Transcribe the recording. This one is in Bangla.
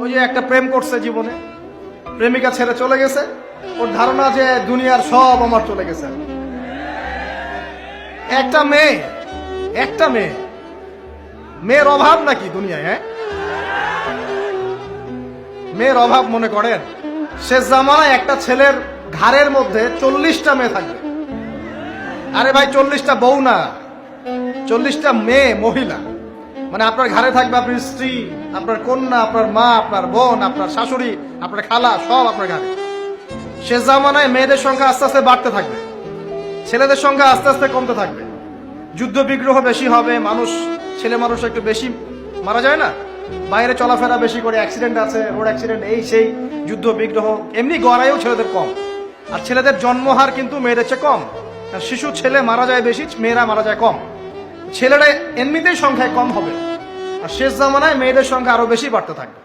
ওই যে একটা প্রেম করছে জীবনে, প্রেমিকা ছেড়ে চলে গেছে, ওর ধারণা যে দুনিয়ার সব আমার চলে গেছে। একটা মেয়ে, মেয়ের অভাব নাকি দুনিয়ায়? হ্যাঁ, মেয়ের অভাব মনে করেন? শেষ জামানায় একটা ছেলের ঘাড়ের মধ্যে 40টা মেয়ে থাকবে। আরে ভাই, 40টা বউ না, 40টা মেয়ে, মহিলা। মানে আপনার ঘাড়ে থাকবে আপনার স্ত্রী, আপনার কন্যা, আপনার মা, আপনার বোন, আপনার শাশুড়ি, আপনার খালা, সব আপনার ঘাড়ে। শেষ জামানায় মেয়েদের সংখ্যা আস্তে আস্তে বাড়তে থাকবে, ছেলেদের সংখ্যা আস্তে আস্তে কমতে থাকবে। যুদ্ধ বিগ্রহ বেশি হবে, ছেলে মানুষ একটু বেশি মারা যায় না, বাইরে চলাফেরা বেশি করে, অ্যাক্সিডেন্ট আছে, রোড অ্যাক্সিডেন্ট, এই সেই, যুদ্ধ বিগ্রহ। এমনি গড়াইও ছেলেদের কম, আর ছেলেদের জন্মহার কিন্তু মেয়েদের চেয়ে কম। শিশু ছেলে মারা যায় বেশি, মেয়েরা মারা যায় কম। ছেলেরা এমনিতেই সংখ্যায় কম হবে, আর শেষ জামানায় মেয়েদের সংখ্যা আরো বেশি বাড়তে থাকবে।